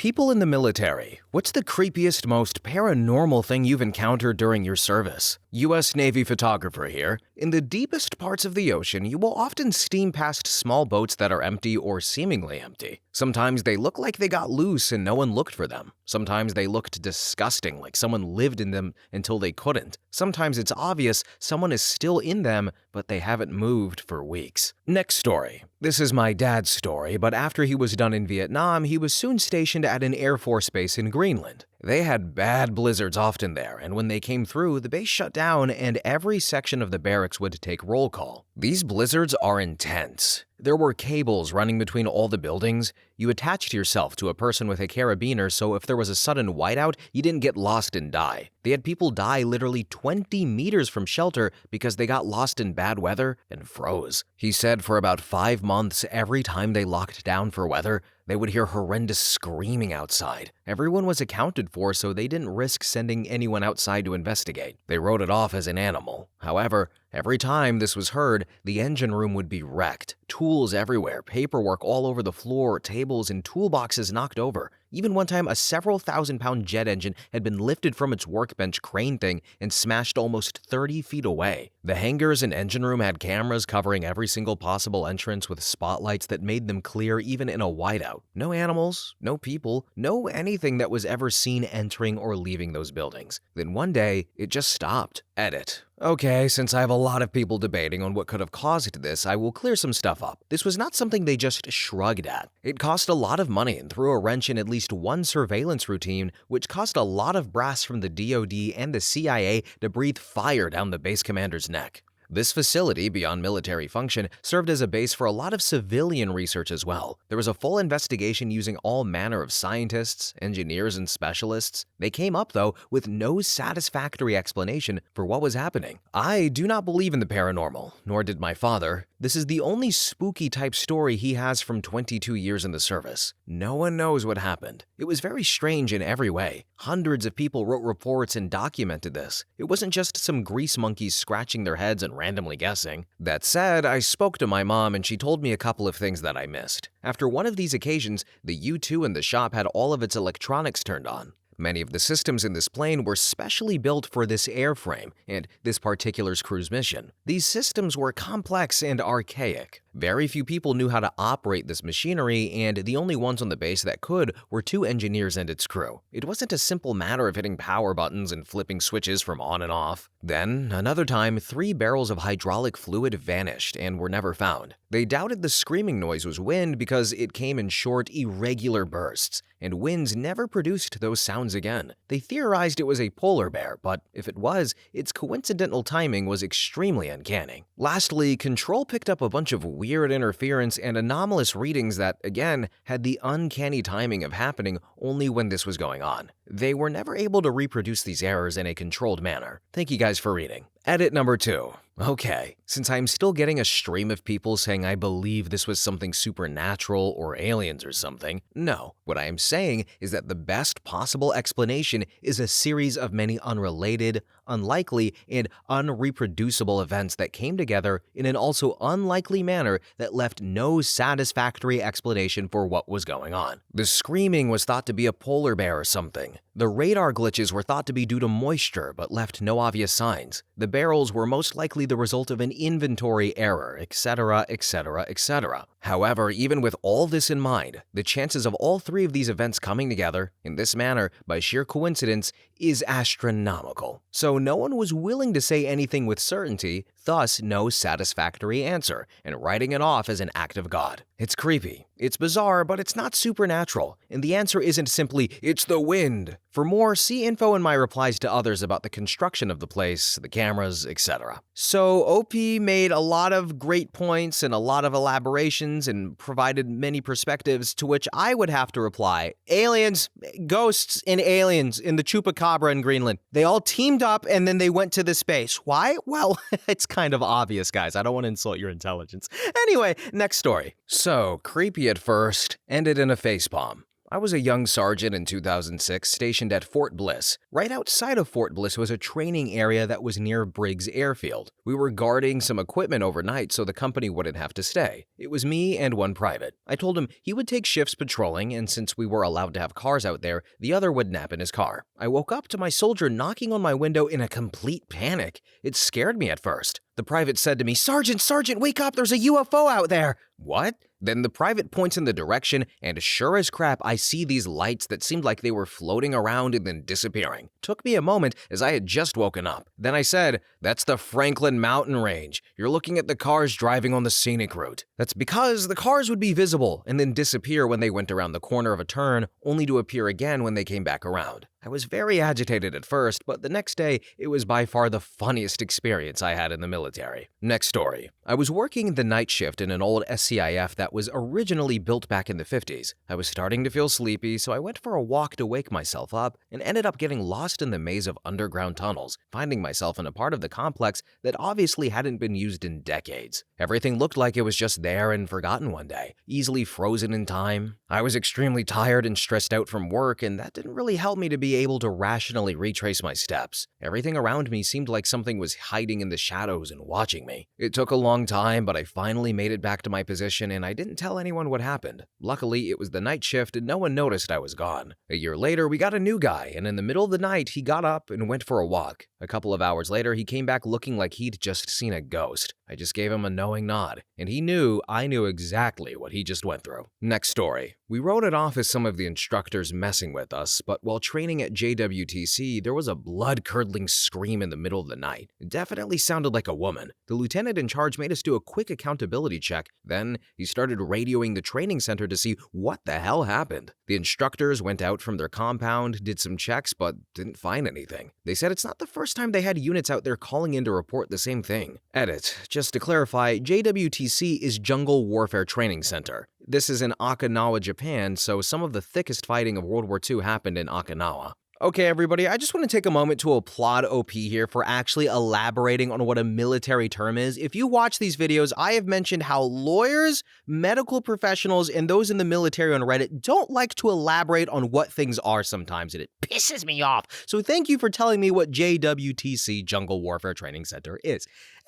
People in the military, what's the creepiest, most paranormal thing you've encountered during your service? U.S. Navy photographer here. In the deepest parts of the ocean, you will often steam past small boats that are empty or seemingly empty. Sometimes they look like they got loose and no one looked for them. Sometimes they looked disgusting, like someone lived in them until they couldn't. Sometimes it's obvious someone is still in them, but they haven't moved for weeks. Next story. This is my dad's story, but after he was done in Vietnam, he was soon stationed at an Air Force base in Greenland. They had bad blizzards often there, and when they came through, the base shut down and every section of the barracks would take roll call. These blizzards are intense. There were cables running between all the buildings. You attached yourself to a person with a carabiner, so if there was a sudden whiteout, you didn't get lost and die. They had people die literally 20 meters from shelter because they got lost in bad weather and froze. He said for about 5 months, every time they locked down for weather, they would hear horrendous screaming outside. Everyone was accounted for, so they didn't risk sending anyone outside to investigate. They wrote it off as an animal. However, every time this was heard, the engine room would be wrecked. Tools everywhere, paperwork all over the floor, tables and toolboxes knocked over. Even one time, a several thousand-pound jet engine had been lifted from its workbench crane thing and smashed almost 30 feet away. The hangars and engine room had cameras covering every single possible entrance with spotlights that made them clear even in a whiteout. No animals, no people, no anything that was ever seen entering or leaving those buildings. Then one day, it just stopped. Edit. Okay, since I have a lot of people debating on what could have caused this, I will clear some stuff up. This was not something they just shrugged at. It cost a lot of money and threw a wrench in at least one surveillance routine, which cost a lot of brass from the DoD and the CIA to breathe fire down the base commander's neck. This facility, beyond military function, served as a base for a lot of civilian research as well. There was a full investigation using all manner of scientists, engineers, and specialists. They came up, though, with no satisfactory explanation for what was happening. I do not believe in the paranormal, nor did my father. This is the only spooky type story he has from 22 years in the service. No one knows what happened. It was very strange in every way. Hundreds of people wrote reports and documented this. It wasn't just some grease monkeys scratching their heads and randomly guessing. That said, I spoke to my mom and she told me a couple of things that I missed. After one of these occasions, the U-2 in the shop had all of its electronics turned on. Many of the systems in this plane were specially built for this airframe and this particular cruise mission. These systems were complex and archaic. Very few people knew how to operate this machinery, and the only ones on the base that could were 2 engineers and its crew. It wasn't a simple matter of hitting power buttons and flipping switches from on and off. Then, another time, 3 barrels of hydraulic fluid vanished and were never found. They doubted the screaming noise was wind because it came in short, irregular bursts, and winds never produced those sounds again. They theorized it was a polar bear, but if it was, its coincidental timing was extremely uncanny. Lastly, Control picked up a bunch of weird interference and anomalous readings that, again, had the uncanny timing of happening only when this was going on. They were never able to reproduce these errors in a controlled manner. Thank you guys for reading. Edit number 2. Okay, since I'm still getting a stream of people saying I believe this was something supernatural or aliens or something, no. What I am saying is that the best possible explanation is a series of many unrelated, unlikely, and unreproducible events that came together in an also unlikely manner that left no satisfactory explanation for what was going on. The screaming was thought to be a polar bear or something. The radar glitches were thought to be due to moisture but left no obvious signs. The barrels were most likely the result of an inventory error, etc., etc., etc. However, even with all this in mind, the chances of all 3 of these events coming together in this manner by sheer coincidence is astronomical. So no one was willing to say anything with certainty, thus no satisfactory answer, and writing it off as an act of God. It's creepy, it's bizarre, but it's not supernatural, and the answer isn't simply, it's the wind. For more, see info in my replies to others about the construction of the place, the cameras, etc. So OP made a lot of great points and a lot of elaborations and provided many perspectives, to which I would have to reply, aliens, ghosts and aliens in the Chupacabra in Greenland. They all teamed up and then they went to the space. Why? Well, it's kind of obvious, guys. I don't want to insult your intelligence. Anyway, next story. So, creepy at first, ended in a facepalm. I was a young sergeant in 2006 stationed at Fort Bliss. Right outside of Fort Bliss was a training area that was near Briggs Airfield. We were guarding some equipment overnight so the company wouldn't have to stay. It was me and one private. I told him he would take shifts patrolling, and since we were allowed to have cars out there, the other would nap in his car. I woke up to my soldier knocking on my window in a complete panic. It scared me at first. The private said to me, Sergeant, wake up, there's a UFO out there." What? Then the private points in the direction, and sure as crap, I see these lights that seemed like they were floating around and then disappearing. Took me a moment as I had just woken up. Then I said, "That's the Franklin Mountain Range. You're looking at the cars driving on the scenic route." That's because the cars would be visible and then disappear when they went around the corner of a turn, only to appear again when they came back around. I was very agitated at first, but the next day, it was by far the funniest experience I had in the military. Next story. I was working the night shift in an old SCIF that was originally built back in the 50s. I was starting to feel sleepy, so I went for a walk to wake myself up and ended up getting lost in the maze of underground tunnels, finding myself in a part of the complex that obviously hadn't been used in decades. Everything looked like it was just there and forgotten one day, easily frozen in time. I was extremely tired and stressed out from work, and that didn't really help me to be able to rationally retrace my steps. Everything around me seemed like something was hiding in the shadows and watching me. It took a long time, but I finally made it back to my position, and I didn't tell anyone what happened. Luckily, it was the night shift and no one noticed I was gone. A year later, we got a new guy, and in the middle of the night, he got up and went for a walk. A couple of hours later, he came back looking like he'd just seen a ghost. I just gave him a knowing nod, and he knew I knew exactly what he just went through. Next story. We wrote it off as some of the instructors messing with us, but while training at JWTC, there was a blood-curdling scream in the middle of the night. It definitely sounded like a woman. The lieutenant in charge made us do a quick accountability check. Then he started radioing the training center to see what the hell happened. The instructors went out from their compound, did some checks, but didn't find anything. They said it's not the first time they had units out there calling in to report the same thing. Edit. Just to clarify, JWTC is Jungle Warfare Training Center. This is in Okinawa, Japan, so some of the thickest fighting of World War II happened in Okinawa. Okay, everybody, I just want to take a moment to applaud OP here for actually elaborating on what a military term is. If you watch these videos, I have mentioned how lawyers, medical professionals, and those in the military on Reddit don't like to elaborate on what things are sometimes, and it pisses me off. So thank you for telling me what JWTC, Jungle Warfare Training Center, is.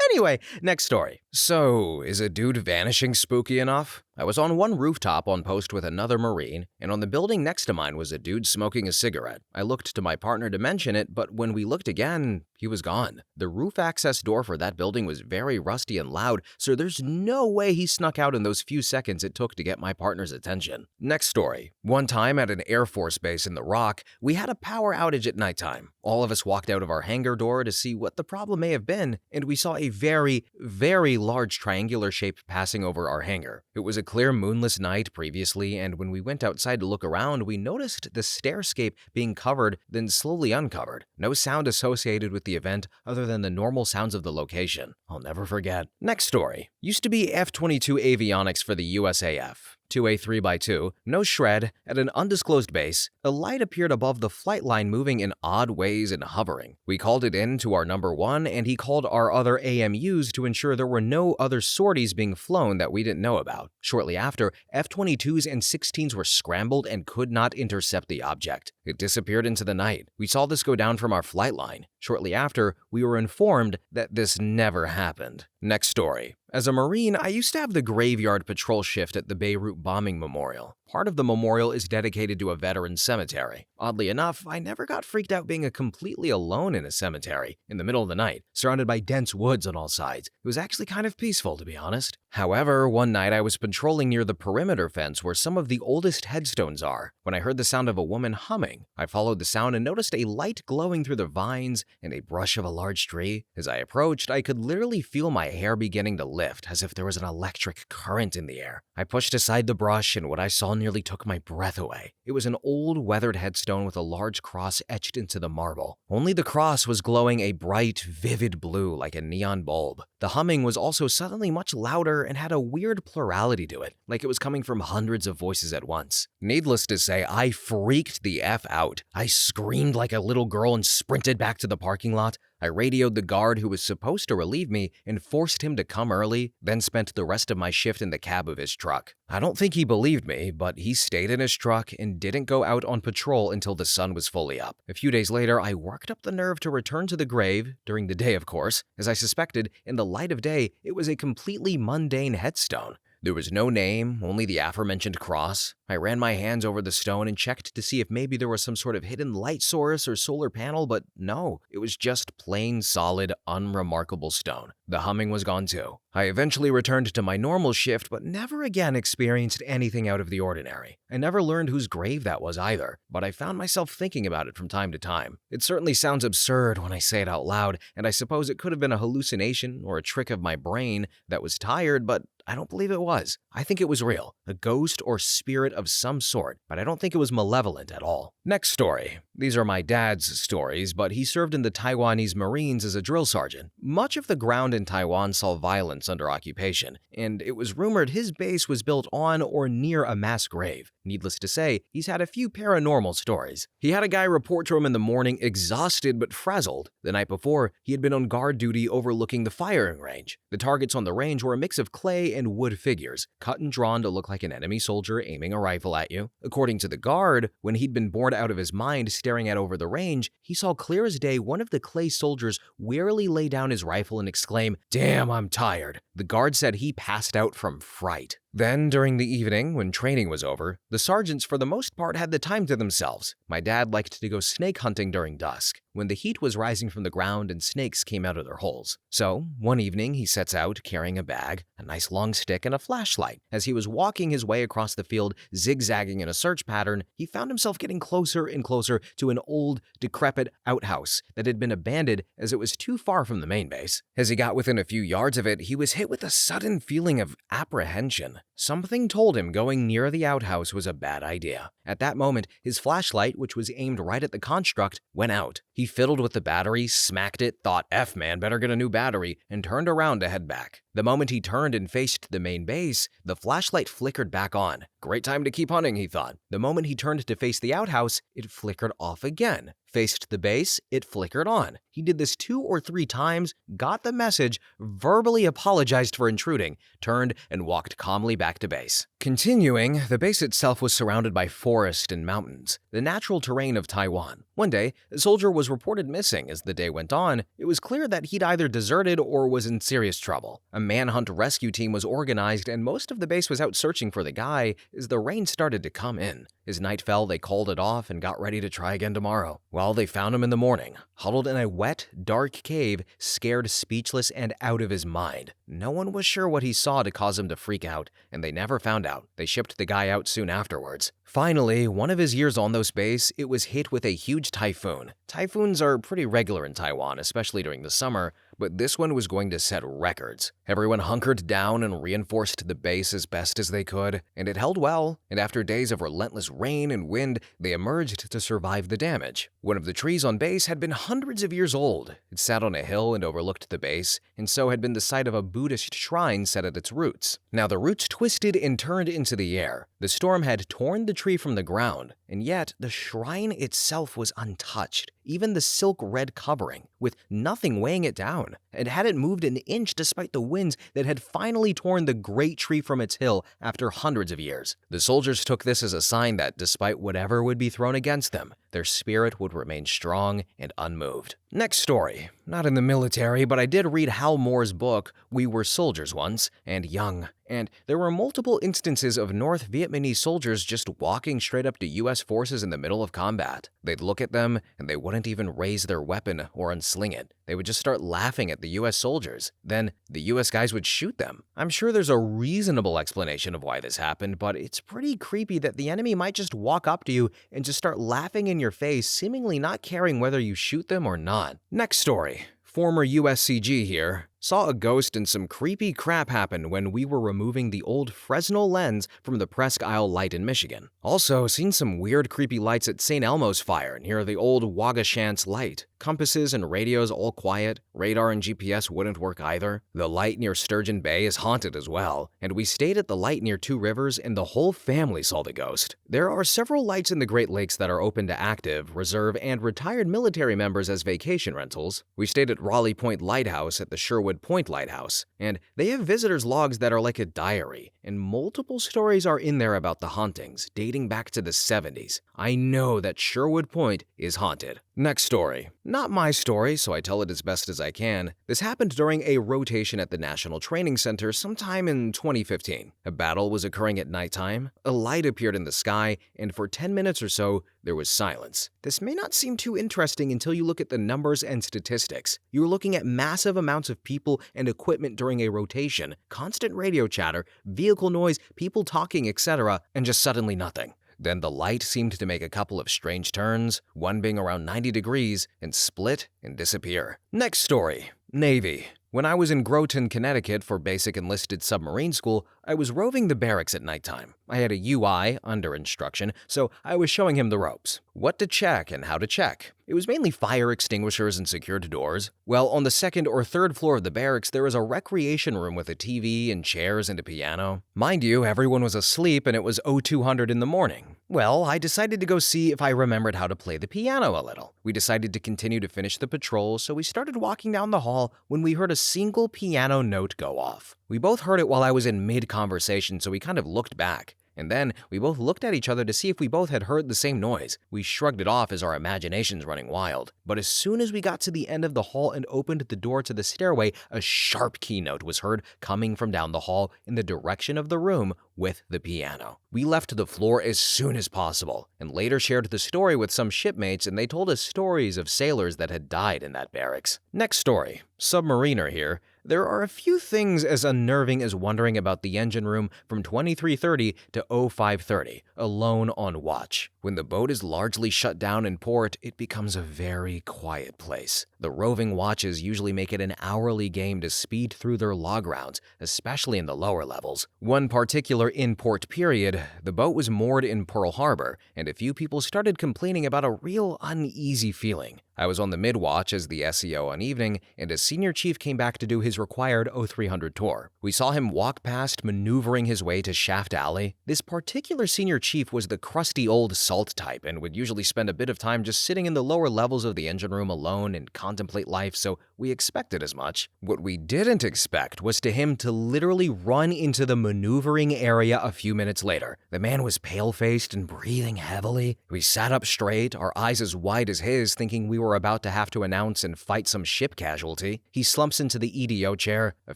Anyway, next story. So, is a dude vanishing spooky enough? I was on one rooftop on post with another Marine, and on the building next to mine was a dude smoking a cigarette. I looked to my partner to mention it, but when we looked again, he was gone. The roof access door for that building was very rusty and loud, so there's no way he snuck out in those few seconds it took to get my partner's attention. Next story. One time at an Air Force base in the Rock, we had a power outage at nighttime. All of us walked out of our hangar door to see what the problem may have been, and we saw a very, very large triangular shape passing over our hangar. It was a clear moonless night previously, and when we went outside to look around, we noticed the stairscape being covered, then slowly uncovered. No sound associated with the event other than the normal sounds of the location. I'll never forget. Next story. Used to be F-22 avionics for the USAF. 2A 3x2, no shred, at an undisclosed base, a light appeared above the flight line moving in odd ways and hovering. We called it in to our number one, and he called our other AMUs to ensure there were no other sorties being flown that we didn't know about. Shortly after, F-22s and 16s were scrambled and could not intercept the object. It disappeared into the night. We saw this go down from our flight line. Shortly after, we were informed that this never happened. Next story. As a Marine, I used to have the graveyard patrol shift at the Beirut Bombing Memorial. Part of the memorial is dedicated to a veteran cemetery. Oddly enough, I never got freaked out being completely alone in a cemetery, in the middle of the night, surrounded by dense woods on all sides. It was actually kind of peaceful, to be honest. However, one night I was patrolling near the perimeter fence where some of the oldest headstones are, when I heard the sound of a woman humming. I followed the sound and noticed a light glowing through the vines and a brush of a large tree. As I approached, I could literally feel my hair beginning to lift, as if there was an electric current in the air. I pushed aside the brush, and what I saw nearly took my breath away. It was an old, weathered headstone with a large cross etched into the marble. Only the cross was glowing a bright, vivid blue like a neon bulb. The humming was also suddenly much louder and had a weird plurality to it, like it was coming from hundreds of voices at once. Needless to say, I freaked the F out. I screamed like a little girl and sprinted back to the parking lot. I radioed the guard who was supposed to relieve me and forced him to come early, then spent the rest of my shift in the cab of his truck. I don't think he believed me, but he stayed in his truck and didn't go out on patrol until the sun was fully up. A few days later, I worked up the nerve to return to the grave, during the day of course. As I suspected, in the light of day, it was a completely mundane headstone. There was no name, only the aforementioned cross. I ran my hands over the stone and checked to see if maybe there was some sort of hidden light source or solar panel, but no, it was just plain, solid, unremarkable stone. The humming was gone too. I eventually returned to my normal shift, but never again experienced anything out of the ordinary. I never learned whose grave that was either, but I found myself thinking about it from time to time. It certainly sounds absurd when I say it out loud, and I suppose it could have been a hallucination or a trick of my brain that was tired, but I don't believe it was. I think it was real, a ghost or spirit of some sort, but I don't think it was malevolent at all. Next story. These are my dad's stories, but he served in the Taiwanese Marines as a drill sergeant. Much of the ground in Taiwan saw violence under occupation, and it was rumored his base was built on or near a mass grave. Needless to say, he's had a few paranormal stories. He had a guy report to him in the morning exhausted but frazzled. The night before, he had been on guard duty overlooking the firing range. The targets on the range were a mix of clay and wood figures, cut and drawn to look like an enemy soldier aiming a rifle at you. According to the guard, when he'd been bored out of his mind staring out over the range, he saw clear as day one of the clay soldiers wearily lay down his rifle and exclaim, "Damn, I'm tired." The guard said he passed out from fright. Then, during the evening, when training was over, the sergeants for the most part had the time to themselves. My dad liked to go snake hunting during dusk, when the heat was rising from the ground and snakes came out of their holes. So, one evening he sets out carrying a bag, a nice long stick, and a flashlight. As he was walking his way across the field, zigzagging in a search pattern, he found himself getting closer and closer to an old, decrepit outhouse that had been abandoned as it was too far from the main base. As he got within a few yards of it, he was hit with a sudden feeling of apprehension. Something told him going near the outhouse was a bad idea. At that moment, his flashlight, which was aimed right at the construct, went out. He fiddled with the battery, smacked it, thought, "F man, better get a new battery," and turned around to head back. The moment he turned and faced the main base, the flashlight flickered back on. Great time to keep hunting, he thought. The moment he turned to face the outhouse, it flickered off again. Faced the base, it flickered on. He did this 2 or 3 times, got the message, verbally apologized for intruding, turned, and walked calmly back to base. Continuing, the base itself was surrounded by forest and mountains, the natural terrain of Taiwan. One day, a soldier was reported missing. As the day went on, it was clear that he'd either deserted or was in serious trouble. A manhunt rescue team was organized, and most of the base was out searching for the guy as the rain started to come in. As night fell, they called it off and got ready to try again tomorrow. Well, they found him in the morning, huddled in a wet, dark cave, scared speechless and out of his mind. No one was sure what he saw to cause him to freak out, and they never found out. They shipped the guy out soon afterwards. Finally, one of his years on those base, it was hit with a huge typhoon. Typhoons are pretty regular in Taiwan, especially during the summer, but this one was going to set records. Everyone hunkered down and reinforced the base as best as they could, and it held well, and after days of relentless rain and wind, they emerged to survive the damage. One of the trees on base had been hundreds of years old. It sat on a hill and overlooked the base, and so had been the site of a Buddhist shrine set at its roots. Now the roots twisted and turned into the air. The storm had torn the tree from the ground, and yet the shrine itself was untouched, even the silk red covering, with nothing weighing it down, and hadn't moved an inch despite the winds that had finally torn the great tree from its hill after hundreds of years. The soldiers took this as a sign that despite whatever would be thrown against them, their spirit would remain strong and unmoved. Next story. Not in the military, but I did read Hal Moore's book, We Were Soldiers Once, and Young, and there were multiple instances of North Vietnamese soldiers just walking straight up to US forces in the middle of combat. They'd look at them, and they wouldn't even raise their weapon or unsling it. They would just start laughing at the US soldiers. Then, the US guys would shoot them. I'm sure there's a reasonable explanation of why this happened, but it's pretty creepy that the enemy might just walk up to you and just start laughing in your face, seemingly not caring whether you shoot them or not. Next story. Former USCG here. Saw a ghost and some creepy crap happen when we were removing the old Fresnel lens from the Presque Isle light in Michigan. Also, seen some weird creepy lights at St. Elmo's fire near the old Wagashants light. Compasses and radios all quiet, radar and GPS wouldn't work either. The light near Sturgeon Bay is haunted as well, and we stayed at the light near Two Rivers and the whole family saw the ghost. There are several lights in the Great Lakes that are open to active, reserve, and retired military members as vacation rentals. We stayed at Raleigh Point Lighthouse at the Sherwood Point Lighthouse, and they have visitors' logs that are like a diary, and multiple stories are in there about the hauntings, dating back to the 70s. I know that Sherwood Point is haunted. Next story. Not my story, so I tell it as best as I can. This happened during a rotation at the National Training Center sometime in 2015. A battle was occurring at nighttime, a light appeared in the sky, and for 10 minutes or so, there was silence. This may not seem too interesting until you look at the numbers and statistics. You're looking at massive amounts of people and equipment during a rotation, constant radio chatter, vehicle noise, people talking, etc., and just suddenly nothing. Then the light seemed to make a couple of strange turns, one being around 90 degrees, and split and disappear. Next story. Navy. When I was in Groton, Connecticut for basic enlisted submarine school, I was roving the barracks at nighttime. I had a UI, under instruction, so I was showing him the ropes. What to check and how to check. It was mainly fire extinguishers and secured doors. Well, on the second or third floor of the barracks, there was a recreation room with a TV and chairs and a piano. Mind you, everyone was asleep and it was 0200 in the morning. Well, I decided to go see if I remembered how to play the piano a little. We decided to continue to finish the patrol, so we started walking down the hall when we heard a single piano note go off. We both heard it while I was in mid-conversation, so we kind of looked back. And then we both looked at each other to see if we both had heard the same noise. We shrugged it off as our imaginations running wild. But as soon as we got to the end of the hall and opened the door to the stairway, a sharp keynote was heard coming from down the hall in the direction of the room with the piano. We left the floor as soon as possible and later shared the story with some shipmates, and they told us stories of sailors that had died in that barracks. Next story. Submariner here. There are a few things as unnerving as wondering about the engine room from 2330 to 0530, alone on watch. When the boat is largely shut down in port, it becomes a very quiet place. The roving watches usually make it an hourly game to speed through their log rounds, especially in the lower levels. One particular in-port period, the boat was moored in Pearl Harbor, and a few people started complaining about a real uneasy feeling. I was on the mid-watch as the SEO on evening, and a senior chief came back to do his required 0300 tour. We saw him walk past, maneuvering his way to Shaft Alley. This particular senior chief was the crusty old salt type and would usually spend a bit of time just sitting in the lower levels of the engine room alone and contemplate life, so we expected as much. What we didn't expect was to him to literally run into the maneuvering area a few minutes later. The man was pale-faced and breathing heavily. We sat up straight, our eyes as wide as his, thinking we were about to have to announce and fight some ship casualty. He slumps into the EDO chair, a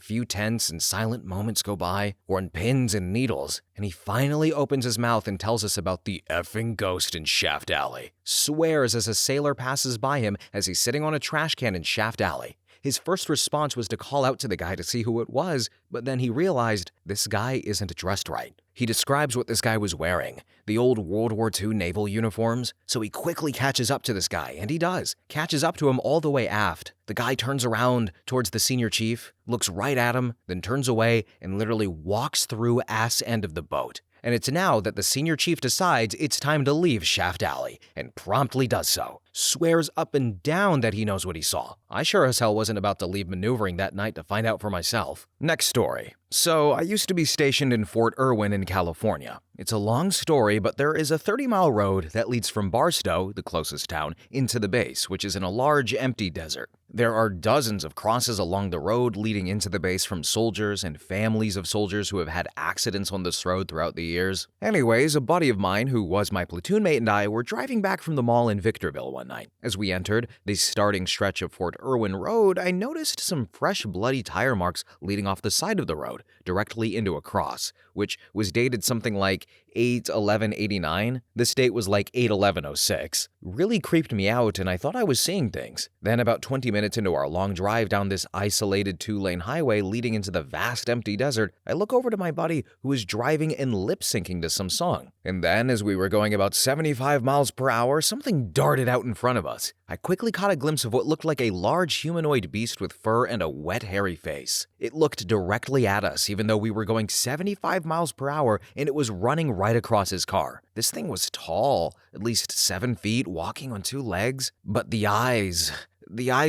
few tense and silent moments go by, we're on pins and needles, and he finally opens his mouth and tells us about the effing ghost in Shaft Alley. Swears as a sailor passes by him as he's sitting on a trash can in Shaft Alley. His first response was to call out to the guy to see who it was, but then he realized this guy isn't dressed right. He describes what this guy was wearing, the old World War II naval uniforms, so he quickly catches up to this guy, and he does. Catches up to him all the way aft. The guy turns around towards the senior chief, looks right at him, then turns away and literally walks through ass end of the boat. And it's now that the senior chief decides it's time to leave Shaft Alley, and promptly does so. Swears up and down that he knows what he saw. I sure as hell wasn't about to leave maneuvering that night to find out for myself. Next story. So, I used to be stationed in Fort Irwin in California. It's a long story, but there is a 30-mile road that leads from Barstow, the closest town, into the base, which is in a large, empty desert. There are dozens of crosses along the road leading into the base from soldiers and families of soldiers who have had accidents on this road throughout the years. Anyways, a buddy of mine who was my platoon mate and I were driving back from the mall in Victorville one night. As we entered the starting stretch of Fort Irwin Road, I noticed some fresh, bloody tire marks leading off the side of the road, directly into a cross, which was dated something like 8/11/89. This date was like 8/11/06. Really creeped me out and I thought I was seeing things. Then about 20 minutes into our long drive down this isolated 2-lane highway leading into the vast empty desert, I look over to my buddy who was driving and lip-syncing to some song. And then as we were going about 75 miles per hour, something darted out in front of us. I quickly caught a glimpse of what looked like a large humanoid beast with fur and a wet, hairy face. It looked directly at us, even though we were going 75 miles per hour and it was running right across his car. This thing was tall, at least 7 feet, walking on 2 legs. But the eyes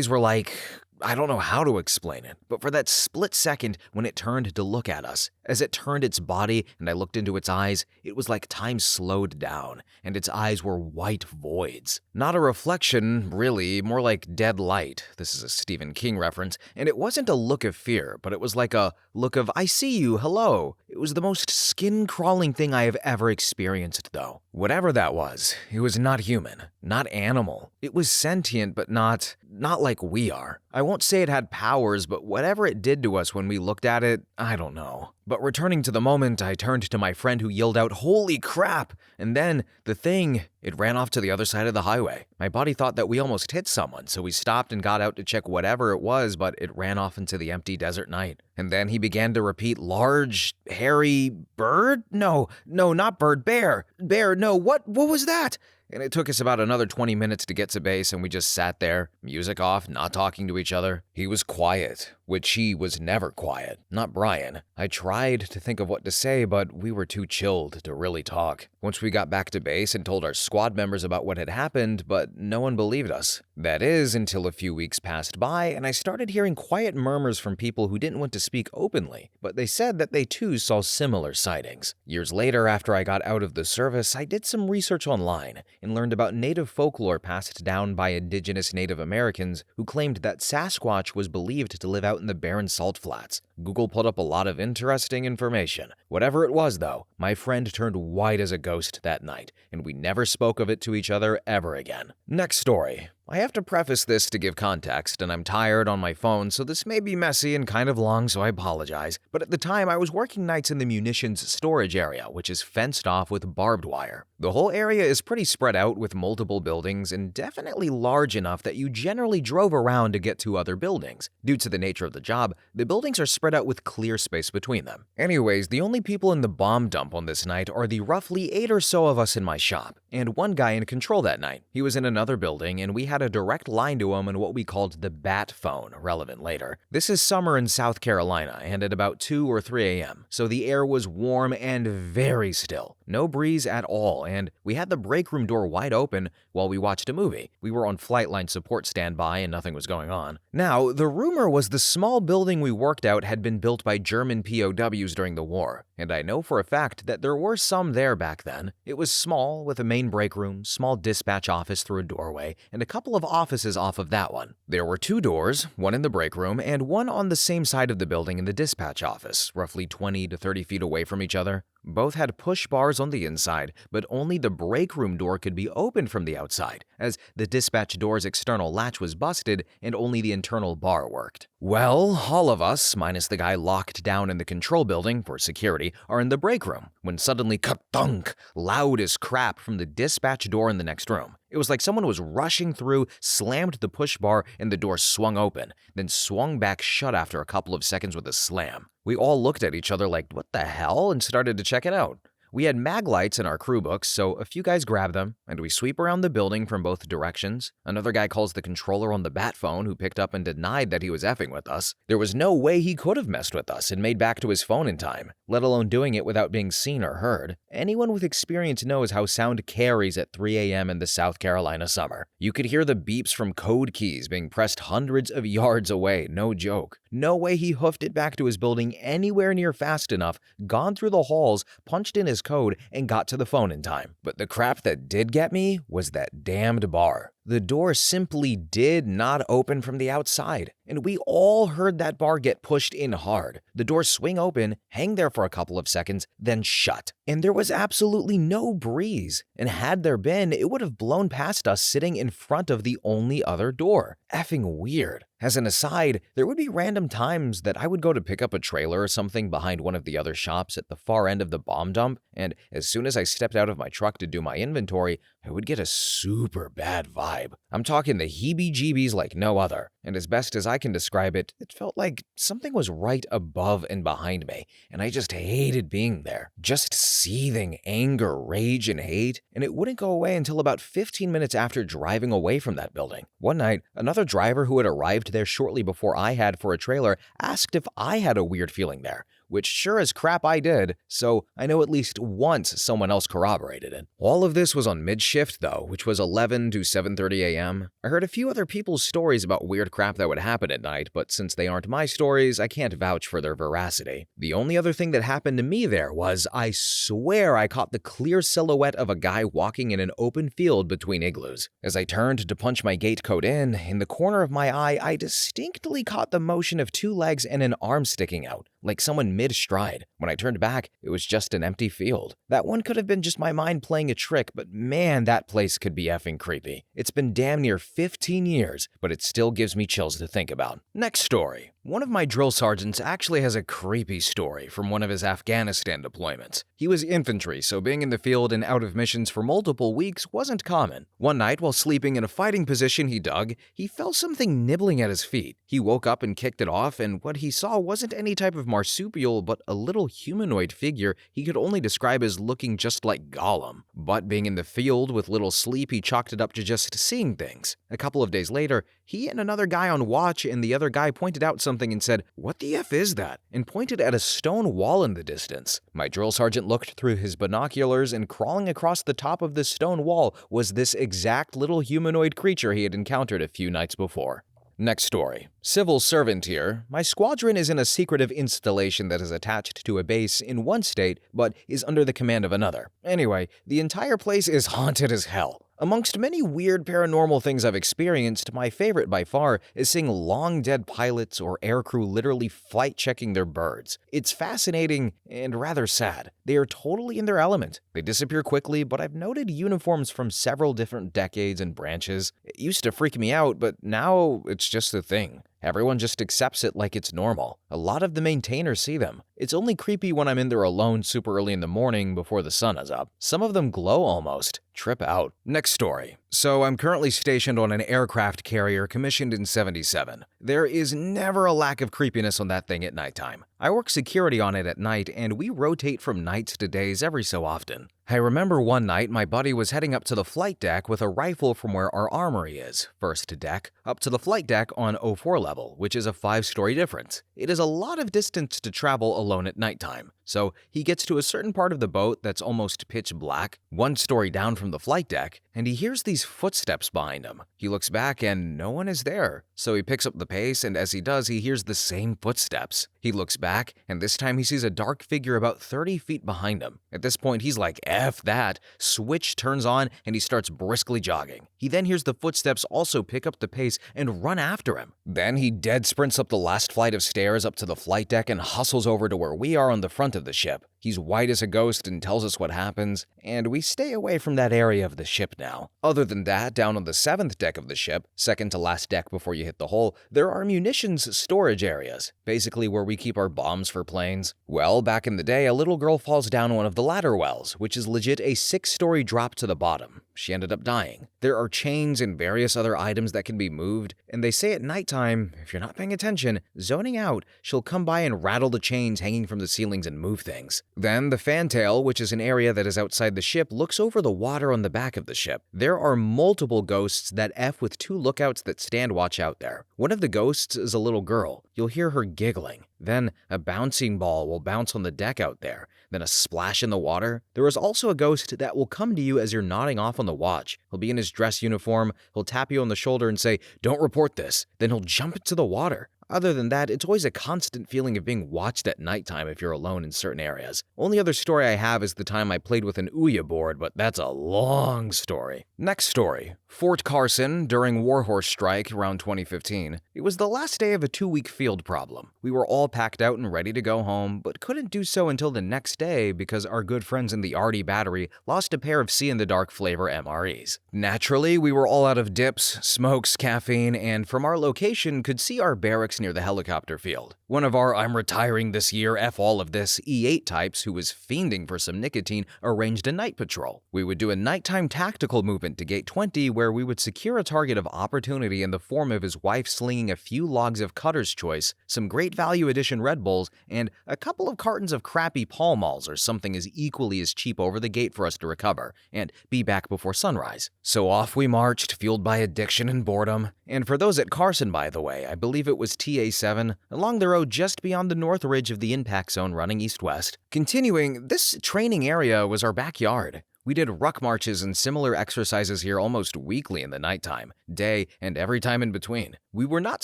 were like, I don't know how to explain it, but for that split second when it turned to look at us, as it turned its body and I looked into its eyes, it was like time slowed down, and its eyes were white voids. Not a reflection, really, more like dead light. This is a Stephen King reference, and it wasn't a look of fear, but it was like a look of, I see you, hello. It was the most skin-crawling thing I have ever experienced, though. Whatever that was, it was not human, not animal. It was sentient, but not like we are. I won't say it had powers, but whatever it did to us when we looked at it, I don't know. But returning to the moment, I turned to my friend who yelled out, "Holy crap!" And then, it ran off to the other side of the highway. My buddy thought that we almost hit someone, so we stopped and got out to check whatever it was, but it ran off into the empty desert night. And then he began to repeat, large, hairy, bird? No, not bird, bear. Bear, no, what was that? And it took us about another 20 minutes to get to base, and we just sat there, music off, not talking to each other. He was quiet, which he was never quiet, not Brian. I tried to think of what to say, but we were too chilled to really talk. Once we got back to base and told our squad members about what had happened, but no one believed us. That is, until a few weeks passed by, and I started hearing quiet murmurs from people who didn't want to speak openly, but they said that they too saw similar sightings. Years later, after I got out of the service, I did some research online and learned about native folklore passed down by indigenous Native Americans who claimed that Sasquatch was believed to live out in the barren salt flats. Google put up a lot of interesting information. Whatever it was, though, my friend turned white as a ghost that night, and we never spoke of it to each other ever again. Next story. I have to preface this to give context, and I'm tired on my phone, so this may be messy and kind of long, so I apologize. But at the time, I was working nights in the munitions storage area, which is fenced off with barbed wire. The whole area is pretty spread out with multiple buildings and definitely large enough that you generally drove around to get to other buildings. Due to the nature of the job, the buildings are spread out with clear space between them. Anyways, the only people in the bomb dump on this night are the roughly 8 or so of us in my shop, and one guy in control that night. He was in another building, and we had a direct line to him on what we called the bat phone, relevant later. This is summer in South Carolina, and at about 2 or 3 a.m., so the air was warm and very still. No breeze at all, and we had the break room door wide open while we watched a movie. We were on flight line support standby and nothing was going on. Now, the rumor was the small building we worked out had been built by German POWs during the war, and I know for a fact that there were some there back then. It was small, with a main break room, small dispatch office through a doorway, and a couple of offices off of that one. There were 2 doors, one in the break room and one on the same side of the building in the dispatch office, roughly 20 to 30 feet away from each other. Both had push bars on the inside, but only the break room door could be opened from the outside, as the dispatch door's external latch was busted and only the internal bar worked. Well, all of us, minus the guy locked down in the control building for security, are in the break room, when suddenly ka-thunk, loud as crap from the dispatch door in the next room. It was like someone was rushing through, slammed the push bar, and the door swung open, then swung back shut after a couple of seconds with a slam. We all looked at each other like, what the hell, and started to check it out. We had mag lights in our crew books, so a few guys grab them, and we sweep around the building from both directions. Another guy calls the controller on the bat phone, who picked up and denied that he was effing with us. There was no way he could have messed with us and made back to his phone in time, let alone doing it without being seen or heard. Anyone with experience knows how sound carries at 3 a.m. in the South Carolina summer. You could hear the beeps from code keys being pressed hundreds of yards away, no joke. No way he hoofed it back to his building anywhere near fast enough, gone through the halls, punched in his code, and got to the phone in time. But the crap that did get me was that damned bar. The door simply did not open from the outside, and we all heard that bar get pushed in hard. The door swing open, hang there for a couple of seconds, then shut. And there was absolutely no breeze. And had there been, it would have blown past us sitting in front of the only other door. Effing weird. As an aside, there would be random times that I would go to pick up a trailer or something behind one of the other shops at the far end of the bomb dump, and as soon as I stepped out of my truck to do my inventory, I would get a super bad vibe. I'm talking the heebie-jeebies like no other, and as best as I can describe it, it felt like something was right above and behind me, and I just hated being there. Just seething anger, rage, and hate, and it wouldn't go away until about 15 minutes after driving away from that building. One night, another driver who had arrived there shortly before I had for a trailer asked if I had a weird feeling there, which sure as crap I did, so I know at least once someone else corroborated it. All of this was on mid-shift though, which was 11 to 7:30 a.m. I heard a few other people's stories about weird crap that would happen at night, but since they aren't my stories, I can't vouch for their veracity. The only other thing that happened to me there was, I swear I caught the clear silhouette of a guy walking in an open field between igloos. As I turned to punch my gate code in the corner of my eye, I distinctly caught the motion of two legs and an arm sticking out, like someone mid-stride. When I turned back, it was just an empty field. That one could have been just my mind playing a trick, but man, that place could be effing creepy. It's been damn near 15 years, but it still gives me chills to think about. Next story. One of my drill sergeants actually has a creepy story from one of his Afghanistan deployments. He was infantry, so being in the field and out of missions for multiple weeks wasn't common. One night, while sleeping in a fighting position he dug, he felt something nibbling at his feet. He woke up and kicked it off, and what he saw wasn't any type of marsupial, but a little humanoid figure he could only describe as looking just like Gollum. But being in the field with little sleep, he chalked it up to just seeing things. A couple of days later, he and another guy on watch, and the other guy pointed out something and said, "What the F is that?" and pointed at a stone wall in the distance. My drill sergeant looked through his binoculars, and crawling across the top of this stone wall was this exact little humanoid creature he had encountered a few nights before. Next story. Civil servant here. My squadron is in a secretive installation that is attached to a base in one state, but is under the command of another. Anyway, the entire place is haunted as hell. Amongst many weird paranormal things I've experienced, my favorite by far is seeing long-dead pilots or aircrew literally flight-checking their birds. It's fascinating and rather sad. They are totally in their element. They disappear quickly, but I've noted uniforms from several different decades and branches. It used to freak me out, but now it's just a thing. Everyone just accepts it like it's normal. A lot of the maintainers see them. It's only creepy when I'm in there alone super early in the morning before the sun is up. Some of them glow almost. Trip out. Next story. So I'm currently stationed on an aircraft carrier commissioned in '77. There is never a lack of creepiness on that thing at nighttime. I work security on it at night, and we rotate from nights to days every so often. I remember one night my buddy was heading up to the flight deck with a rifle from where our armory is, first deck, up to the flight deck on 04 level, which is a 5-story difference. It is a lot of distance to travel alone at nighttime. So he gets to a certain part of the boat that's almost pitch black, 1 story down from the flight deck, and he hears these footsteps behind him. He looks back and no one is there. So he picks up the pace, and as he does, he hears the same footsteps. He looks back, and this time he sees a dark figure about 30 feet behind him. At this point, he's like, F that. Switch turns on, and he starts briskly jogging. He then hears the footsteps also pick up the pace and run after him. Then he dead sprints up the last flight of stairs up to the flight deck and hustles over to where we are on the front of the ship. He's white as a ghost and tells us what happens, and we stay away from that area of the ship now. Other than that, down on the 7th deck of the ship, second to last deck before you hit the hull, there are munitions storage areas, basically where we keep our bombs for planes. Well, back in the day, a little girl falls down one of the ladder wells, which is legit a 6-story drop to the bottom. She ended up dying. There are chains and various other items that can be moved, and they say at nighttime, if you're not paying attention, zoning out, she'll come by and rattle the chains hanging from the ceilings and move things. Then the fantail, which is an area that is outside the ship, looks over the water on the back of the ship. There are multiple ghosts that F with 2 lookouts that stand watch out there. One of the ghosts is a little girl. You'll hear her giggling. Then a bouncing ball will bounce on the deck out there. Then a splash in the water. There is also a ghost that will come to you as you're nodding off on the watch. He'll be in his dress uniform. He'll tap you on the shoulder and say, "Don't report this." Then he'll jump into the water. Other than that, it's always a constant feeling of being watched at nighttime if you're alone in certain areas. Only other story I have is the time I played with an Ouija board, but that's a long story. Next story. Fort Carson during Warhorse Strike around 2015. It was the last day of a 2-week field problem. We were all packed out and ready to go home, but couldn't do so until the next day because our good friends in the Arty battery lost a pair of see-in-the-dark flavor MREs. Naturally, we were all out of dips, smokes, caffeine, and from our location could see our barracks near the helicopter field. One of our "I'm retiring this year, F all of this" E8 types who was fiending for some nicotine arranged a night patrol. We would do a nighttime tactical movement to Gate 20 where we would secure a target of opportunity in the form of his wife slinging a few logs of Cutter's Choice, some Great Value Edition Red Bulls, and a couple of cartons of crappy Pall Malls or something as equally as cheap over the gate for us to recover, and be back before sunrise. So off we marched, fueled by addiction and boredom. And for those at Carson, by the way, I believe it was TA7, along the road just beyond the north ridge of the impact zone running east-west. Continuing, this training area was our backyard. We did ruck marches and similar exercises here almost weekly in the nighttime, day, and every time in between. We were not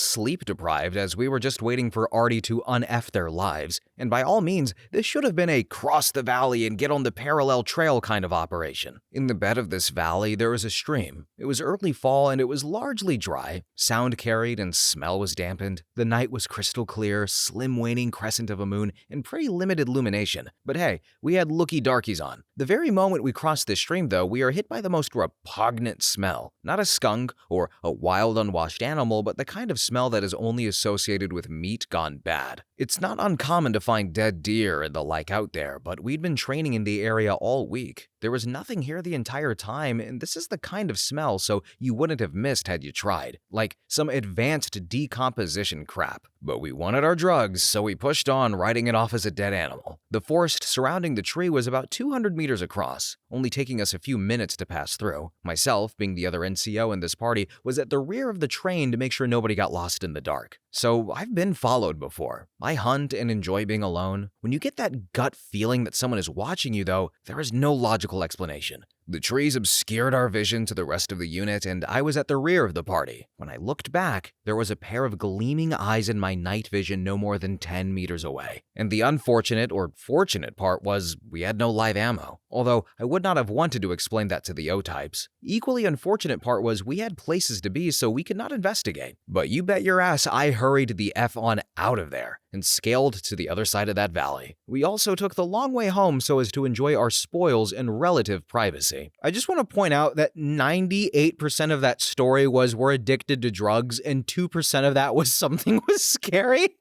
sleep-deprived as we were just waiting for Arty to un-F their lives, and by all means, this should have been a cross the valley and get on the parallel trail kind of operation. In the bed of this valley, there was a stream. It was early fall and it was largely dry. Sound carried and smell was dampened. The night was crystal clear, slim waning crescent of a moon, and pretty limited illumination. But hey, we had looky darkies on. The very moment we crossed this stream, though, we are hit by the most repugnant smell. Not a skunk or a wild unwashed animal, but the kind of smell that is only associated with meat gone bad. It's not uncommon to find dead deer and the like out there, but we'd been training in the area all week. There was nothing here the entire time, and this is the kind of smell so you wouldn't have missed had you tried. Like some advanced decomposition crap. But we wanted our drugs, so we pushed on, writing it off as a dead animal. The forest surrounding the tree was about 200 meters across, only taking us a few minutes to pass through. Myself, being the other NCO in this party, was at the rear of the train to make sure nobody got lost in the dark. So I've been followed before. I hunt and enjoy being alone. When you get that gut feeling that someone is watching you, though, there is no logical explanation. The trees obscured our vision to the rest of the unit, and I was at the rear of the party. When I looked back, there was a pair of gleaming eyes in my night vision no more than 10 meters away. And the unfortunate or fortunate part was we had no live ammo, although I would not have wanted to explain that to the O-types. Equally unfortunate part was we had places to be, so we could not investigate. But you bet your ass I hurried the F on out of there and scaled to the other side of that valley. We also took the long way home so as to enjoy our spoils in relative privacy. I just want to point out that 98% of that story was we're addicted to drugs and 2% of that was something was scary.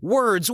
Words,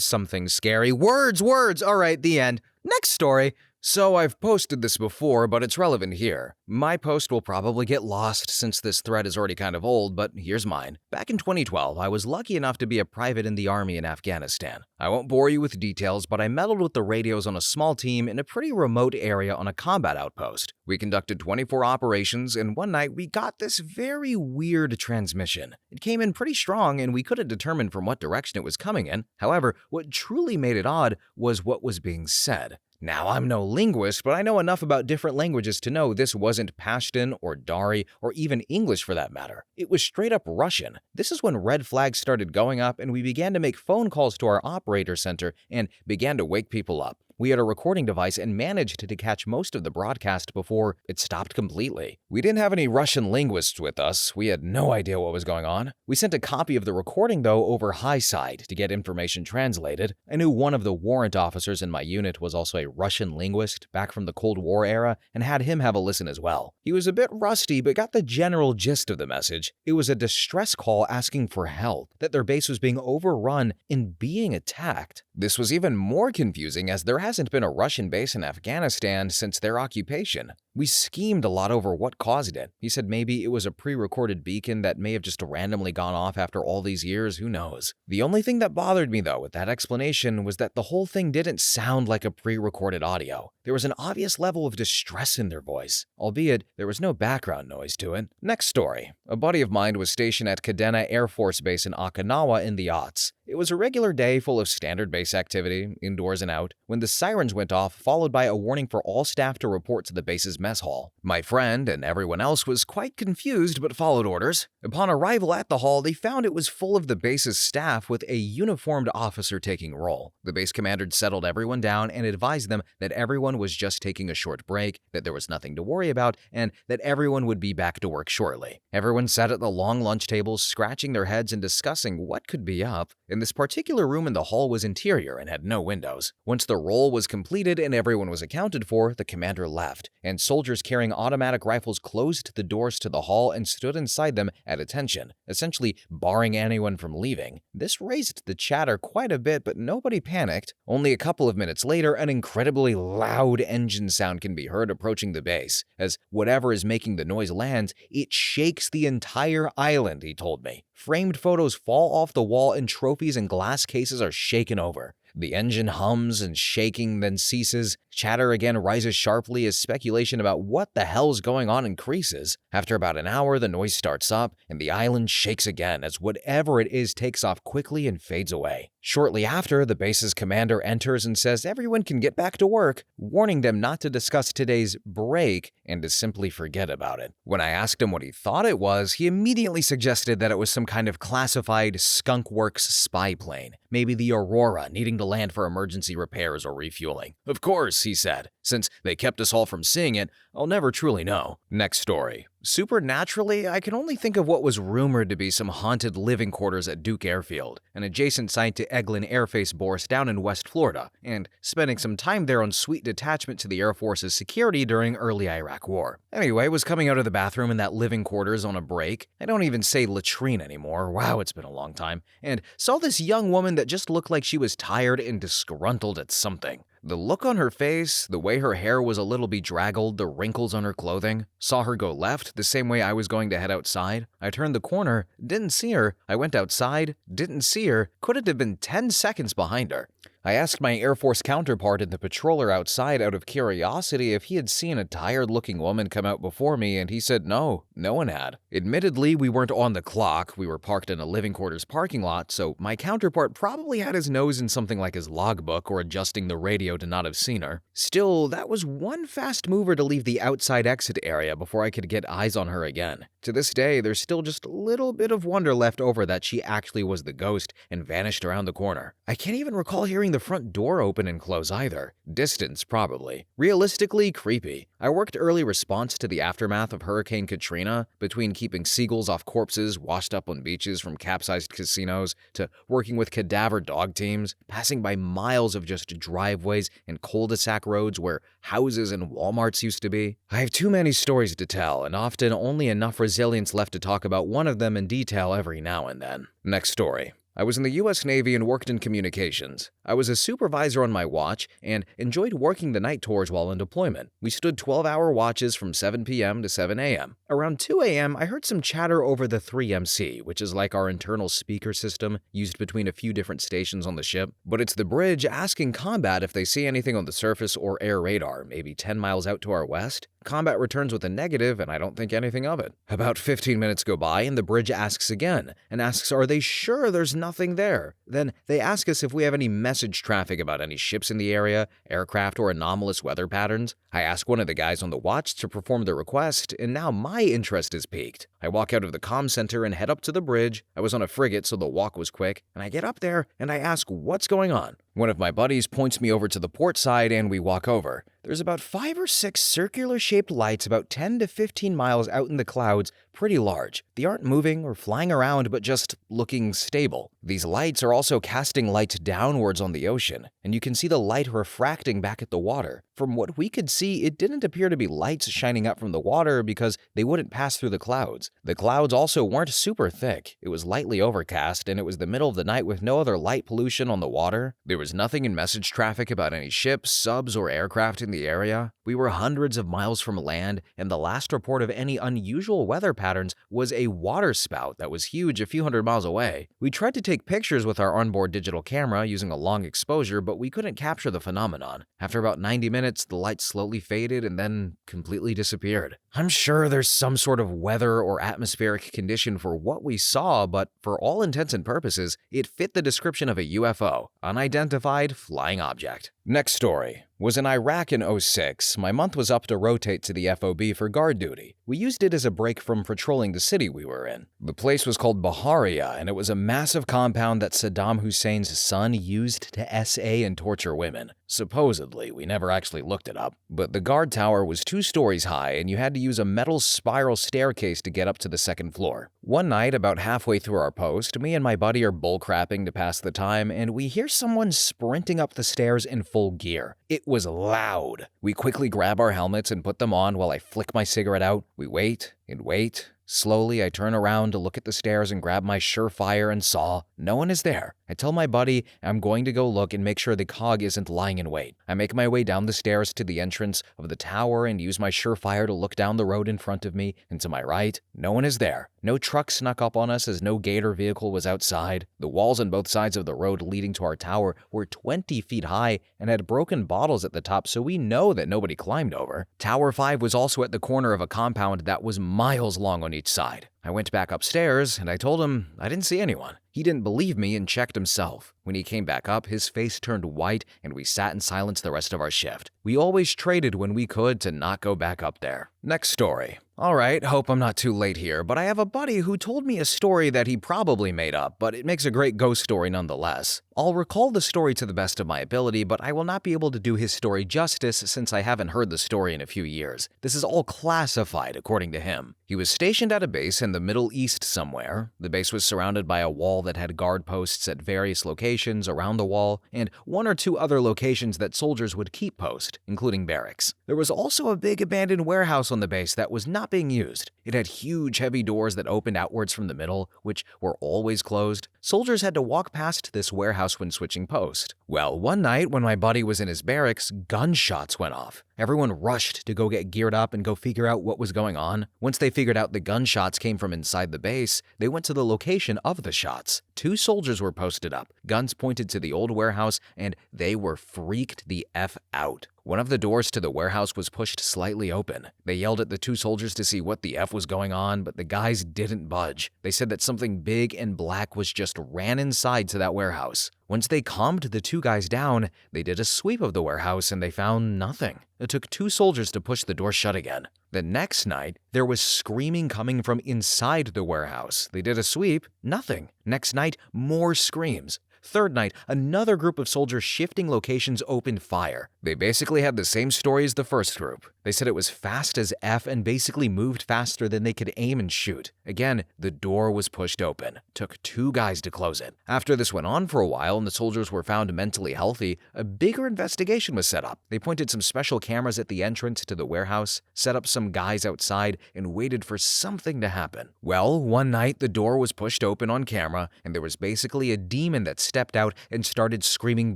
something scary. Words. All right, the end. Next story. So I've posted this before, but it's relevant here. My post will probably get lost since this thread is already kind of old, but here's mine. Back in 2012, I was lucky enough to be a private in the army in Afghanistan. I won't bore you with details, but I meddled with the radios on a small team in a pretty remote area on a combat outpost. We conducted 24 operations, and one night we got this very weird transmission. It came in pretty strong, and we couldn't determine from what direction it was coming in. However, what truly made it odd was what was being said. Now, I'm no linguist, but I know enough about different languages to know this wasn't Pashtun or Dari or even English for that matter. It was straight up Russian. This is when red flags started going up and we began to make phone calls to our operator center and began to wake people up. We had a recording device and managed to catch most of the broadcast before it stopped completely. We didn't have any Russian linguists with us. We had no idea what was going on. We sent a copy of the recording, though, over high side to get information translated. I knew one of the warrant officers in my unit was also a Russian linguist back from the Cold War era and had him have a listen as well. He was a bit rusty, but got the general gist of the message. It was a distress call asking for help, that their base was being overrun and being attacked. This was even more confusing as there hasn't been a Russian base in Afghanistan since their occupation. We schemed a lot over what caused it. He said maybe it was a pre-recorded beacon that may have just randomly gone off after all these years, who knows. The only thing that bothered me though with that explanation was that the whole thing didn't sound like a pre-recorded audio. There was an obvious level of distress in their voice, albeit there was no background noise to it. Next story. A buddy of mine was stationed at Katrina Air Force Base in Okinawa in the aughts. It was a regular day full of standard base activity, indoors and out, when the sirens went off, followed by a warning for all staff to report to the base's mess hall. My friend and everyone else was quite confused but followed orders. Upon arrival at the hall, they found it was full of the base's staff with a uniformed officer taking roll. The base commander settled everyone down and advised them that everyone was just taking a short break, that there was nothing to worry about, and that everyone would be back to work shortly. Everyone sat at the long lunch tables, scratching their heads and discussing what could be up. And this particular room in the hall was interior and had no windows. Once the roll was completed and everyone was accounted for, the commander left, and soldiers carrying automatic rifles closed the doors to the hall and stood inside them at attention, essentially barring anyone from leaving. This raised the chatter quite a bit, but nobody panicked. Only a couple of minutes later, an incredibly loud engine sound can be heard approaching the base. As whatever is making the noise lands, it shakes the entire island, he told me. Framed photos fall off the wall and trophies and glass cases are shaken over. The engine hums and shaking, then ceases. Chatter again rises sharply as speculation about what the hell's going on increases. After about an hour, the noise starts up, and the island shakes again as whatever it is takes off quickly and fades away. Shortly after, the base's commander enters and says everyone can get back to work, warning them not to discuss today's break and to simply forget about it. When I asked him what he thought it was, he immediately suggested that it was some kind of classified Skunk Works spy plane, maybe the Aurora, needing to land for emergency repairs or refueling. Of course, he said. Since they kept us all from seeing it, I'll never truly know. Next story. Supernaturally, I can only think of what was rumored to be some haunted living quarters at Duke Airfield, an adjacent site to Eglin Airface Base down in West Florida, and spending some time there on sweet detachment to the Air Force's security during early Iraq War. Anyway, was coming out of the bathroom in that living quarters on a break. I don't even say latrine anymore, wow, it's been a long time, and saw this young woman that just looked like she was tired and disgruntled at something. The look on her face, the way her hair was a little bedraggled, the wrinkles on her clothing. Saw her go left, the same way I was going to head outside. I turned the corner, didn't see her. I went outside, didn't see her. Couldn't have been 10 seconds behind her. I asked my Air Force counterpart in the patroller outside out of curiosity if he had seen a tired-looking woman come out before me, and he said no one had. Admittedly, we weren't on the clock. We were parked in a living quarters parking lot, so my counterpart probably had his nose in something like his logbook or adjusting the radio to not have seen her. Still, that was one fast mover to leave the outside exit area before I could get eyes on her again. To this day, there's still just a little bit of wonder left over that she actually was the ghost and vanished around the corner. I can't even recall hearing the front door open and close either. Distance, probably. Realistically, creepy. I worked early response to the aftermath of Hurricane Katrina, between keeping seagulls off corpses washed up on beaches from capsized casinos to working with cadaver dog teams, passing by miles of just driveways and cul-de-sac roads where houses and Walmarts used to be. I have too many stories to tell, and often only enough resilience left to talk about one of them in detail every now and then. Next story. I was in the U.S. Navy and worked in communications. I was a supervisor on my watch and enjoyed working the night tours while in deployment. We stood 12-hour watches from 7 p.m. to 7 a.m. Around 2 a.m., I heard some chatter over the 3MC, which is like our internal speaker system used between a few different stations on the ship. But it's the bridge asking combat if they see anything on the surface or air radar, maybe 10 miles out to our west. Combat returns with a negative, and I don't think anything of it. About 15 minutes go by, and the bridge asks again, and asks, are they sure there's nothing there? Then they ask us if we have any message traffic about any ships in the area, aircraft, or anomalous weather patterns. I ask one of the guys on the watch to perform the request, and now my interest is piqued. I walk out of the comm center and head up to the bridge. I was on a frigate, so the walk was quick, and I get up there, and I ask what's going on. One of my buddies points me over to the port side, and we walk over. There's about 5 or 6 circular-shaped lights about 10 to 15 miles out in the clouds, pretty large. They aren't moving or flying around, but just looking stable. These lights are also casting light downwards on the ocean, and you can see the light refracting back at the water. From what we could see, it didn't appear to be lights shining up from the water because they wouldn't pass through the clouds. The clouds also weren't super thick. It was lightly overcast, and it was the middle of the night with no other light pollution on the water. There was nothing in message traffic about any ships, subs, or aircraft in the area. We were hundreds of miles from land, and the last report of any unusual weather patterns was a water spout that was huge a few hundred miles away. We tried to take pictures with our onboard digital camera using a long exposure, but we couldn't capture the phenomenon. After about 90 minutes, minutes, the light slowly faded and then completely disappeared. I'm sure there's some sort of weather or atmospheric condition for what we saw, but for all intents and purposes, it fit the description of a UFO, unidentified flying object. Next story was in Iraq in '06. My month was up to rotate to the FOB for guard duty. We used it as a break from patrolling the city we were in. The place was called Baharia, and it was a massive compound that Saddam Hussein's son used to SA and torture women. Supposedly, we never actually looked it up. But the guard tower was 2 stories high, and you had to use a metal spiral staircase to get up to the 2nd floor. One night, about halfway through our post, me and my buddy are bullcrapping to pass the time, and we hear someone sprinting up the stairs in full gear. It was loud. We quickly grab our helmets and put them on while I flick my cigarette out. We wait and wait. Slowly, I turn around to look at the stairs and grab my Surefire and saw no one is there. I tell my buddy I'm going to go look and make sure the cog isn't lying in wait. I make my way down the stairs to the entrance of the tower and use my Surefire to look down the road in front of me and to my right. No one is there. No truck snuck up on us as no Gator vehicle was outside. The walls on both sides of the road leading to our tower were 20 feet high and had broken bottles at the top, so we know that nobody climbed over. Tower 5 was also at the corner of a compound that was miles long on each side. I went back upstairs and I told him I didn't see anyone. He didn't believe me and checked himself. When he came back up, his face turned white and we sat in silence the rest of our shift. We always traded when we could to not go back up there. Next story. Alright, hope I'm not too late here, but I have a buddy who told me a story that he probably made up, but it makes a great ghost story nonetheless. I'll recall the story to the best of my ability, but I will not be able to do his story justice since I haven't heard the story in a few years. This is all classified according to him. He was stationed at a base in the Middle East somewhere. The base was surrounded by a wall that had guard posts at various locations around the wall, and 1 or 2 other locations that soldiers would keep post, including barracks. There was also a big abandoned warehouse on the base that was not being used. It had huge heavy doors that opened outwards from the middle, which were always closed. Soldiers had to walk past this warehouse when switching post. Well, one night when my buddy was in his barracks, gunshots went off. Everyone rushed to go get geared up and go figure out what was going on. Once they figured out the gunshots came from inside the base, they went to the location of the shots. 2 soldiers were posted up, guns pointed to the old warehouse, and they were freaked the F out. One of the doors to the warehouse was pushed slightly open. They yelled at the 2 soldiers to see what the F was going on, but the guys didn't budge. They said that something big and black was just ran inside to that warehouse. Once they calmed the 2 guys down, they did a sweep of the warehouse and they found nothing. It took 2 soldiers to push the door shut again. The next night, there was screaming coming from inside the warehouse. They did a sweep, nothing. Next night, more screams. Third night, another group of soldiers shifting locations opened fire. They basically had the same story as the first group. They said it was fast as F and basically moved faster than they could aim and shoot. Again, the door was pushed open. Took 2 guys to close it. After this went on for a while and the soldiers were found mentally healthy, a bigger investigation was set up. They pointed some special cameras at the entrance to the warehouse, set up some guys outside, and waited for something to happen. Well, one night the door was pushed open on camera and there was basically a demon that stepped out and started screaming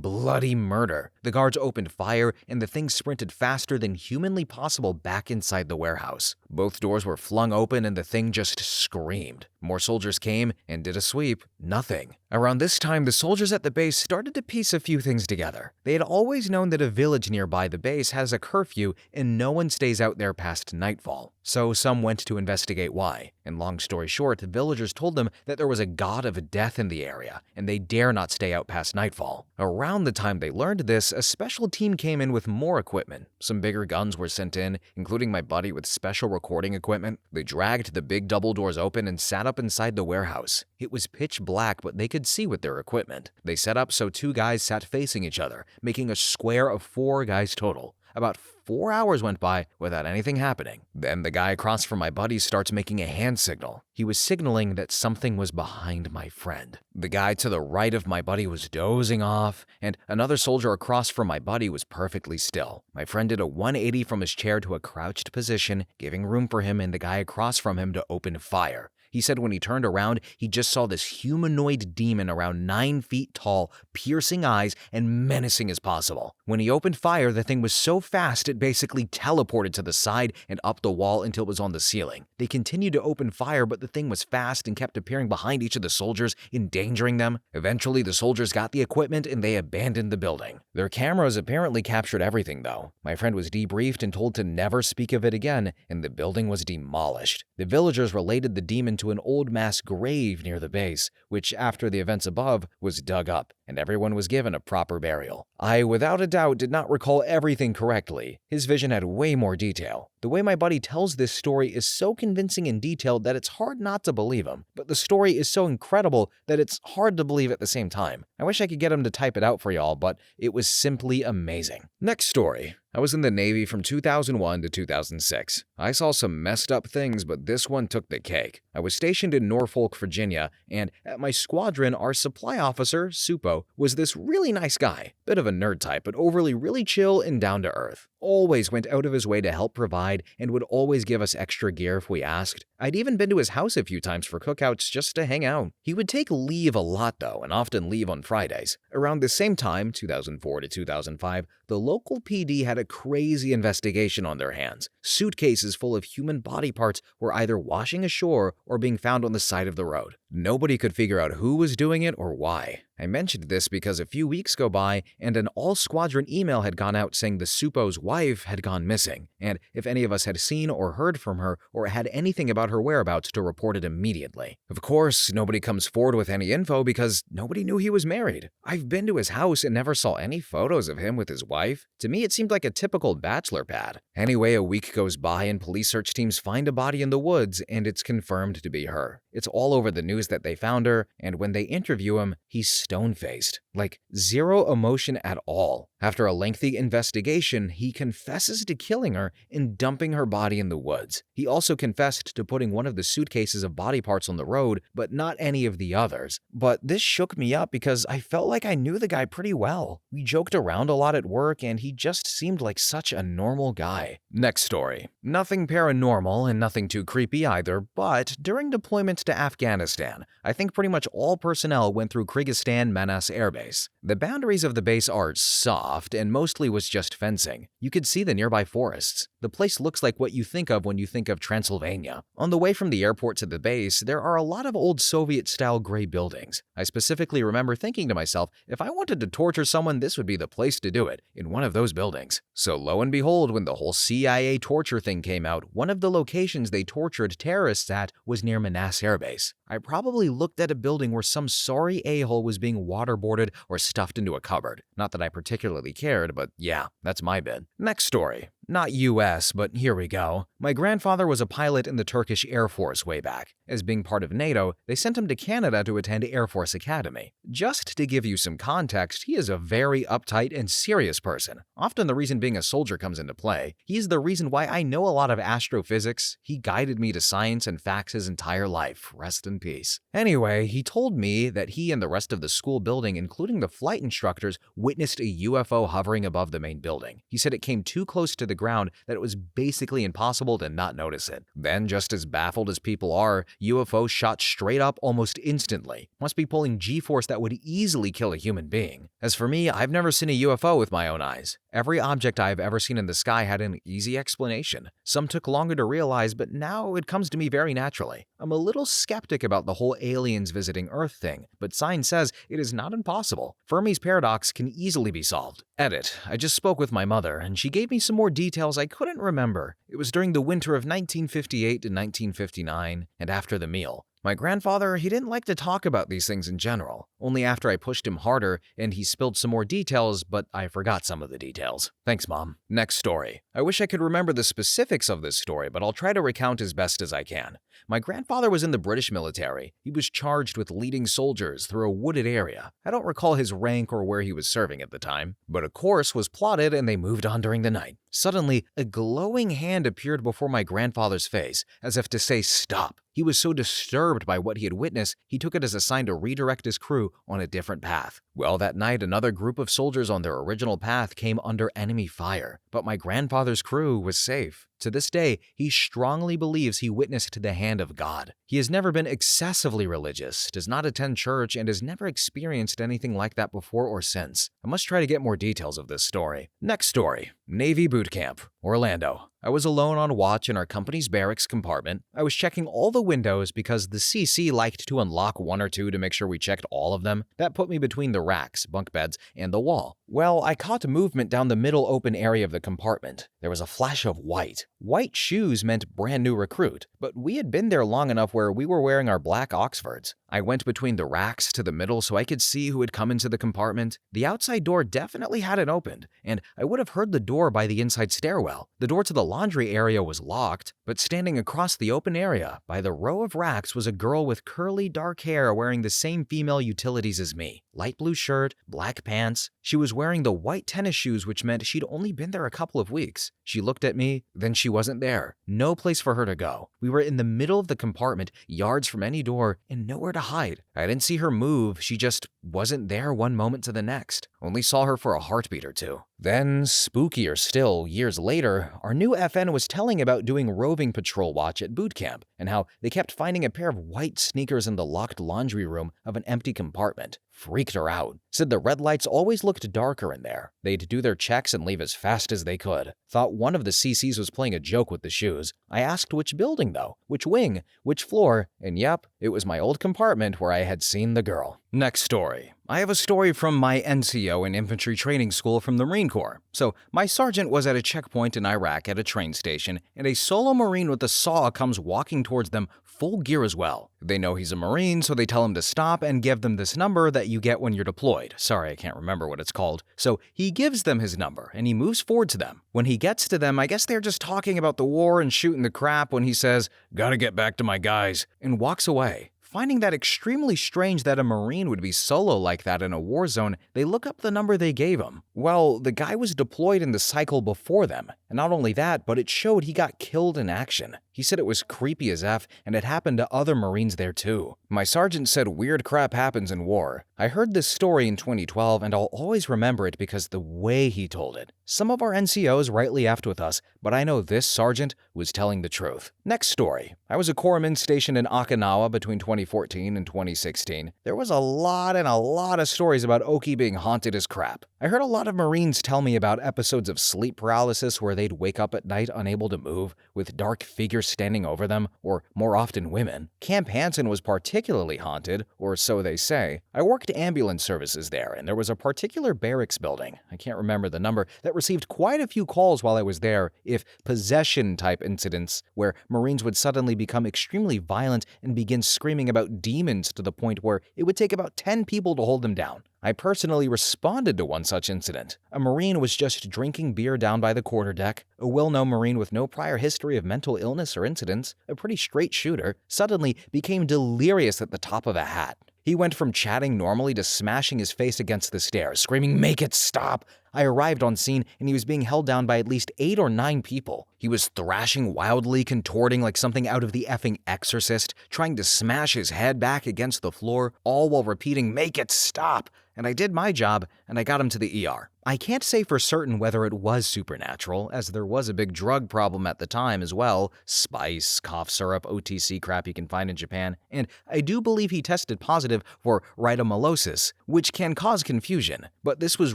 bloody murder. The guards opened fire and the thing sprinted faster than humanly possible back inside the warehouse. Both doors were flung open and the thing just screamed. More soldiers came and did a sweep. Nothing. Around this time, the soldiers at the base started to piece a few things together. They had always known that a village nearby the base has a curfew and no one stays out there past nightfall. So some went to investigate why. And long story short, the villagers told them that there was a god of death in the area and they dare not stay out past nightfall. Around the time they learned this, a special team came in with more equipment. Some bigger guns were sent in, including my buddy with special recording equipment. They dragged the big double doors open and sat up inside the warehouse. It was pitch black, but they could see with their equipment. They set up so 2 guys sat facing each other, making a square of 4 guys total. About 4 hours went by without anything happening. Then the guy across from my buddy starts making a hand signal. He was signaling that something was behind my friend. The guy to the right of my buddy was dozing off, and another soldier across from my buddy was perfectly still. My friend did a 180 from his chair to a crouched position, giving room for him and the guy across from him to open fire. He said when he turned around, he just saw this humanoid demon around 9 feet tall, piercing eyes and menacing as possible. When he opened fire, the thing was so fast it basically teleported to the side and up the wall until it was on the ceiling. They continued to open fire, but the thing was fast and kept appearing behind each of the soldiers, endangering them. Eventually, the soldiers got the equipment and they abandoned the building. Their cameras apparently captured everything, though. My friend was debriefed and told to never speak of it again, and the building was demolished. The villagers related the demon to an old mass grave near the base, which, after the events above, was dug up, and everyone was given a proper burial. I, without a doubt, did not recall everything correctly. His vision had way more detail. The way my buddy tells this story is so convincing and detailed that it's hard not to believe him, but the story is so incredible that it's hard to believe at the same time. I wish I could get him to type it out for y'all, but it was simply amazing. Next story. I was in the Navy from 2001 to 2006. I saw some messed up things, but this one took the cake. I was stationed in Norfolk, Virginia, and at my squadron, our supply officer, Supo, was this really nice guy. Bit of a nerd type, but overly really chill and down to earth. Always went out of his way to help provide and would always give us extra gear if we asked. I'd even been to his house a few times for cookouts just to hang out. He would take leave a lot though, and often leave on Fridays. Around the same time, 2004 to 2005, the local PD had a crazy investigation on their hands. Suitcases full of human body parts were either washing ashore or being found on the side of the road. Nobody could figure out who was doing it or why. I mentioned this because a few weeks go by and an all-squadron email had gone out saying the Supo's wife had gone missing, and if any of us had seen or heard from her or had anything about her whereabouts to report it immediately. Of course, nobody comes forward with any info because nobody knew he was married. I've been to his house and never saw any photos of him with his wife. To me, it seemed like a typical bachelor pad. Anyway, a week goes by and police search teams find a body in the woods and it's confirmed to be her. It's all over the news that they found her, and when they interview him, he's stone-faced. Like, zero emotion at all. After a lengthy investigation, he confesses to killing her and dumping her body in the woods. He also confessed to putting one of the suitcases of body parts on the road, but not any of the others. But this shook me up because I felt like I knew the guy pretty well. We joked around a lot at work, and he just seemed like such a normal guy. Next story. Nothing paranormal and nothing too creepy either, but during deployment to Afghanistan, I think pretty much all personnel went through Kyrgyzstan Manas Air Base. The boundaries of the base are soft and mostly was just fencing. You could see the nearby forests. The place looks like what you think of when you think of Transylvania. On the way from the airport to the base, there are a lot of old Soviet-style gray buildings. I specifically remember thinking to myself, if I wanted to torture someone, this would be the place to do it, in one of those buildings. So lo and behold, when the whole CIA torture thing came out, one of the locations they tortured terrorists at was near Manas Air Base. I probably looked at a building where some sorry a-hole was being waterboarded or stuffed into a cupboard. Not that I particularly cared, but yeah, that's my bit. Next story. Not US, but here we go. My grandfather was a pilot in the Turkish Air Force way back. As being part of NATO, they sent him to Canada to attend Air Force Academy. Just to give you some context, he is a very uptight and serious person. Often the reason being a soldier comes into play. He is the reason why I know a lot of astrophysics. He guided me to science and facts his entire life. Rest in peace. Anyway, he told me that he and the rest of the school building, including the flight instructors, witnessed a UFO hovering above the main building. He said it came too close to the ground that it was basically impossible to not notice it. Then, just as baffled as people are, UFO shot straight up almost instantly. Must be pulling G-force that would easily kill a human being. As for me, I've never seen a UFO with my own eyes. Every object I've ever seen in the sky had an easy explanation. Some took longer to realize, but now it comes to me very naturally. I'm a little skeptic about the whole aliens visiting Earth thing, but science says it is not impossible. Fermi's paradox can easily be solved. Edit. I just spoke with my mother, and she gave me some more details I couldn't remember. It was during the winter of 1958 to 1959, and after the meal. My grandfather, he didn't like to talk about these things in general. Only after I pushed him harder and he spilled some more details, but I forgot some of the details. Thanks, Mom. Next story. I wish I could remember the specifics of this story, but I'll try to recount as best as I can. My grandfather was in the British military. He was charged with leading soldiers through a wooded area. I don't recall his rank or where he was serving at the time, but a course was plotted and they moved on during the night. Suddenly, a glowing hand appeared before my grandfather's face, as if to say stop. He was so disturbed by what he had witnessed, he took it as a sign to redirect his crew on a different path. Well, that night, another group of soldiers on their original path came under enemy fire, but my grandfather's crew was safe. To this day, he strongly believes he witnessed the hand of God. He has never been excessively religious, does not attend church, and has never experienced anything like that before or since. I must try to get more details of this story. Next story. Navy Boot Camp, Orlando. I was alone on watch in our company's barracks compartment. I was checking all the windows because the CC liked to unlock one or two to make sure we checked all of them. That put me between the racks, bunk beds, and the wall. Well, I caught movement down the middle open area of the compartment. There was a flash of white. White shoes meant brand new recruit, but we had been there long enough where we were wearing our black Oxfords. I went between the racks to the middle so I could see who had come into the compartment. The outside door definitely hadn't opened, and I would have heard the door by the inside stairwell. The door to the laundry area was locked, but standing across the open area by the row of racks was a girl with curly dark hair wearing the same female utilities as me. Light blue shirt, black pants. She was wearing the white tennis shoes, which meant she'd only been there a couple of weeks. She looked at me, then she wasn't there. No place for her to go. We were in the middle of the compartment, yards from any door, and nowhere to hide. I didn't see her move, she just wasn't there one moment to the next. Only saw her for a heartbeat or two. Then, spookier still, years later, our new FN was telling about doing roving patrol watch at boot camp and how they kept finding a pair of white sneakers in the locked laundry room of an empty compartment. Freaked her out. Said the red lights always looked darker in there. They'd do their checks and leave as fast as they could. Thought one of the CCs was playing a joke with the shoes. I asked which building though, which wing, which floor, and yep, it was my old compartment where I had seen the girl. Next story. I have a story from my NCO in infantry training school from the Marine Corps. So, my sergeant was at a checkpoint in Iraq at a train station, and a solo Marine with a saw comes walking towards them, full gear as well. They know he's a Marine, so they tell him to stop and give them this number that you get when you're deployed. Sorry, I can't remember what it's called. So, he gives them his number, and he moves forward to them. When he gets to them, I guess they're just talking about the war and shooting the crap when he says, "Gotta get back to my guys," and walks away. Finding that extremely strange that a Marine would be solo like that in a war zone, they look up the number they gave him. Well, the guy was deployed in the cycle before them, and not only that, but it showed he got killed in action. He said it was creepy as F, and it happened to other Marines there too. My sergeant said weird crap happens in war. I heard this story in 2012, and I'll always remember it because the way he told it. Some of our NCOs rightly effed with us, but I know this sergeant was telling the truth. Next story. I was a corpsman stationed in Okinawa between 2014 and 2016. There was a lot of stories about Oki being haunted as crap. I heard a lot of Marines tell me about episodes of sleep paralysis where they'd wake up at night unable to move, with dark figures standing over them, or more often women. Camp Hansen was particularly haunted, or so they say. I worked ambulance services there, and there was a particular barracks building, I can't remember the number, that received quite a few calls while I was there, if possession-type incidents, where Marines would suddenly become extremely violent and begin screaming about demons to the point where it would take about 10 people to hold them down. I personally responded to one such incident. A Marine was just drinking beer down by the quarterdeck. A well-known Marine with no prior history of mental illness or incidents, a pretty straight shooter, suddenly became delirious at the top of a hat. He went from chatting normally to smashing his face against the stairs, screaming, "Make it stop!" I arrived on scene and he was being held down by at least 8 or 9 people. He was thrashing wildly, contorting like something out of the effing Exorcist, trying to smash his head back against the floor, all while repeating, "Make it stop!" And I did my job, and I got him to the ER. I can't say for certain whether it was supernatural, as there was a big drug problem at the time as well, spice, cough syrup, OTC crap you can find in Japan, and I do believe he tested positive for rhinomycosis, which can cause confusion, but this was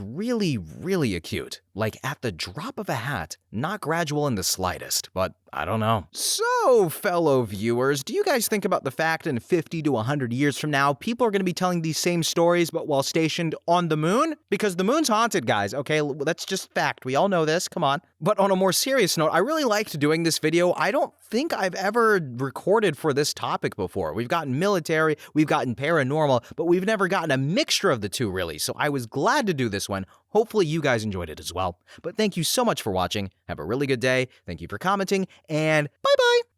really acute, like at the drop of a hat, not gradual in the slightest, but I don't know. So, fellow viewers, do you guys think about the fact in 50 to 100 years from now, people are going to be telling these same stories but while stationed on the moon? Because the moon's haunted, guys, okay? That's just fact. We all know this, come on. But on a more serious note, I really liked doing this video. I don't think I've ever recorded for this topic before. We've gotten military, we've gotten paranormal, but we've never gotten a mixture of the two, really. So I was glad to do this one. Hopefully you guys enjoyed it as well. But thank you so much for watching. Have a really good day. Thank you for commenting, and bye-bye!